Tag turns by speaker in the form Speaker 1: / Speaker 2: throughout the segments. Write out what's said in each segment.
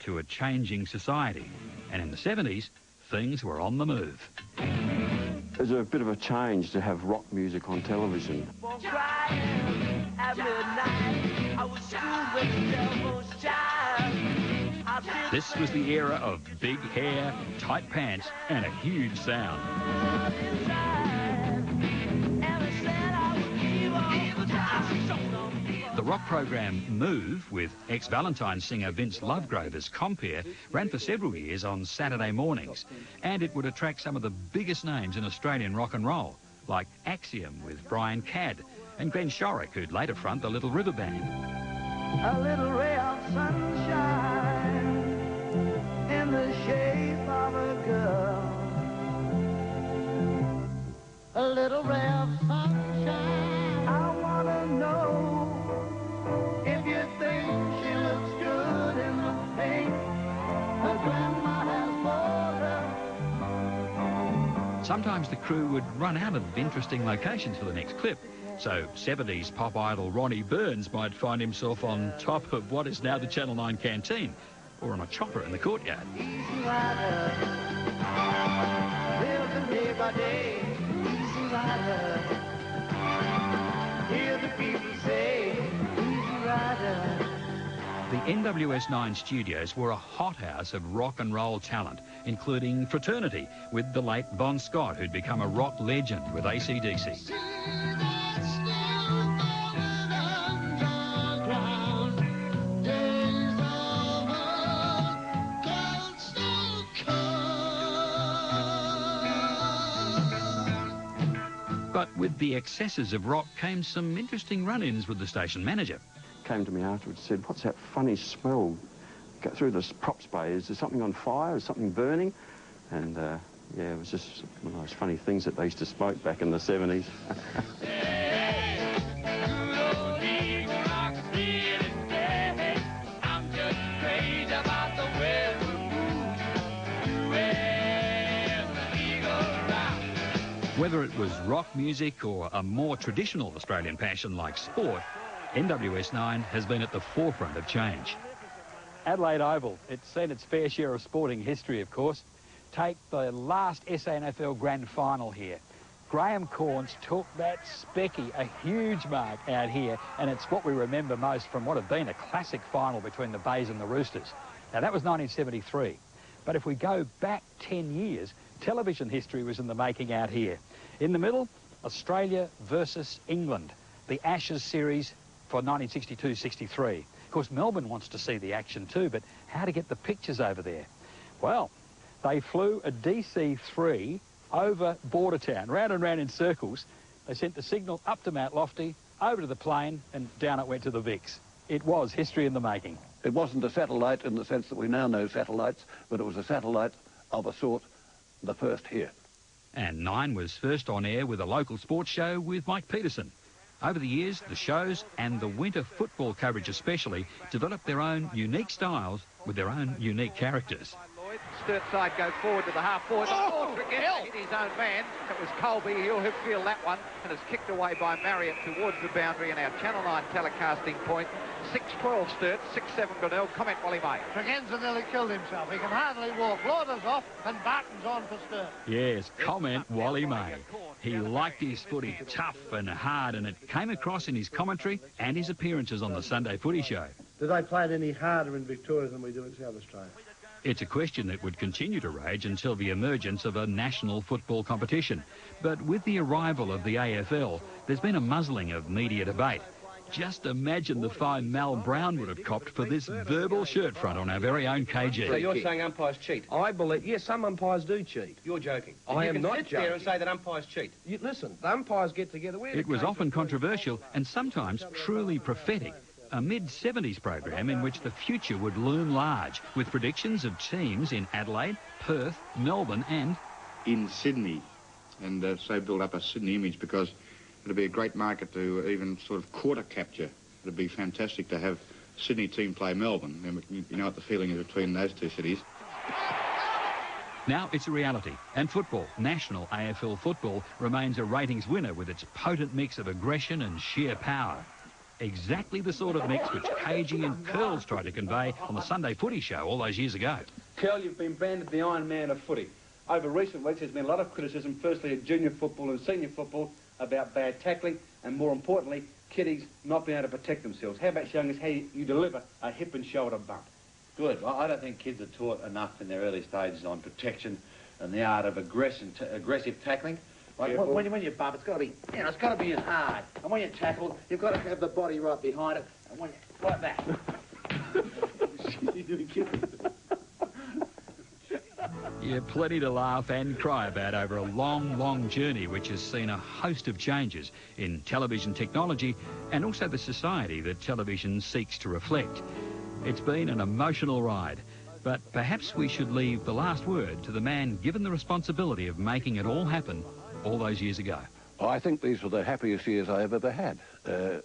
Speaker 1: to a changing society. And in the 70s, things were on the move.
Speaker 2: It was a bit of a change to have rock music on television.
Speaker 1: This was the era of big hair, tight pants, and a huge sound. The rock program Move, with ex-Valentine singer Vince Lovegrove as compere, ran for several years on Saturday mornings, and it would attract some of the biggest names in Australian rock and roll, like Axiom with Brian Cadd, and Glenn Shorrock, who'd later front the Little River Band.
Speaker 3: A little ray of sunshine in the shape of a girl. A little ray of sunshine. I want to know if you think she looks good in the paint her grandma has bought her.
Speaker 1: Sometimes the crew would run out of interesting locations for the next clip, so 70s pop idol Ronnie Burns might find himself on top of what is now the Channel 9 canteen, or on a chopper in the courtyard.
Speaker 3: Easy rider, living day by day. Easy rider, hear the people say, easy rider.
Speaker 1: The NWS9 studios were a hothouse of rock and roll talent, including Fraternity with the late Bon Scott, who'd become a rock legend with AC/DC. But with the excesses of rock came some interesting run-ins with the station manager.
Speaker 2: Came to me afterwards and said, "What's that funny smell? Go through this props bay. Is there something on fire? Is something burning?" And yeah, it was just one of those funny things that they used to smoke back in the 70s.
Speaker 1: Whether it was rock music or a more traditional Australian passion like sport, NWS9 has been at the forefront of change.
Speaker 4: Adelaide Oval, it's seen its fair share of sporting history, of course. Take the last SANFL Grand Final here. Graham Corns took that specky, a huge mark out here, and it's what we remember most from what had been a classic final between the Bays and the Roosters. Now, that was 1973. But if we go back 10 years, television history was in the making out here. In the middle, Australia versus England, the Ashes series for 1962-63. Of course, Melbourne wants to see the action too, but how to get the pictures over there? Well, they flew a DC-3 over Bordertown, round and round in circles. They sent the signal up to Mount Lofty, over to the plane, and down it went to the Vicks. It was history in the making.
Speaker 5: It wasn't a satellite in the sense that we now know satellites, but it was a satellite of a sort, the first here.
Speaker 1: And 9 was first on air with a local sports show with Mike Peterson. Over the years, the shows and the winter football coverage especially developed their own unique styles with their own unique characters.
Speaker 6: Sturt side go forward to the half-forward. Hit his own man. It was Colby. He'll feel that one, and it's kicked away by Marriott towards the boundary, and our Channel 9 telecasting point. 6-12 Sturt, 6-7 Grinnell. Comment while he may.
Speaker 7: Tregenza nearly killed himself. He can hardly walk. Lauder's off, and Barton's on for Sturt.
Speaker 1: Yes, comment Wally May. He liked his footy tough and hard, and it came across in his commentary and his appearances on the Sunday Footy Show.
Speaker 7: Do they play it any harder in Victoria than we do in South Australia?
Speaker 1: It's a question that would continue to rage until the emergence of a national football competition. But with the arrival of the AFL, there's been a muzzling of media debate. Just imagine the fine Mal Brown would have copped for this verbal shirt front on our very own KG.
Speaker 8: So you're saying umpires cheat? I believe, yes, some umpires do cheat. You're joking. I am not joking. You can sit there and say that umpires cheat. Listen, the umpires get together.
Speaker 1: It was often controversial and sometimes truly prophetic. A mid-70s program in which the future would loom large, with predictions of teams in Adelaide, Perth, Melbourne and
Speaker 9: in Sydney, and so build up a Sydney image, because it'd be a great market to even sort of quarter capture. It'd be fantastic to have Sydney team play Melbourne, and you know what the feeling is between those two cities.
Speaker 1: Now it's a reality, and football, national AFL football, remains a ratings winner with its potent mix of aggression and sheer power. Exactly the sort of mix which KG and Curls tried to convey on the Sunday Footy Show all those years ago.
Speaker 10: Curl, you've been branded the Iron Man of footy. Over recent weeks, there's been a lot of criticism, firstly at junior football and senior football, about bad tackling, and more importantly, kiddies not being able to protect themselves. How about showing us how you deliver a hip and shoulder bump?
Speaker 11: Good. Well, I don't think kids are taught enough in their early stages on protection and the art of aggressive tackling. Like when you bump, it's got to be, you know, it's got to be hard. And when you tackle, you've got to have the body right behind it. And when you, like that.
Speaker 1: Yeah, plenty to laugh and cry about over a long, long journey which has seen a host of changes in television technology and also the society that television seeks to reflect. It's been an emotional ride, but perhaps we should leave the last word to the man given the responsibility of making it all happen all those years ago.
Speaker 5: Oh, I think these were the happiest years I have ever had. The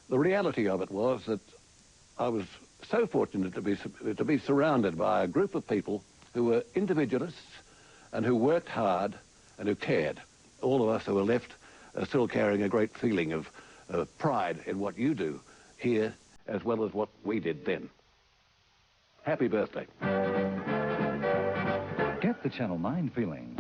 Speaker 5: reality of it was that I was so fortunate to be surrounded by a group of people who were individualists and who worked hard and who cared. All of us who were left are still carrying a great feeling of pride in what you do here as well as what we did then. Happy birthday.
Speaker 12: Get the Channel 9 feeling.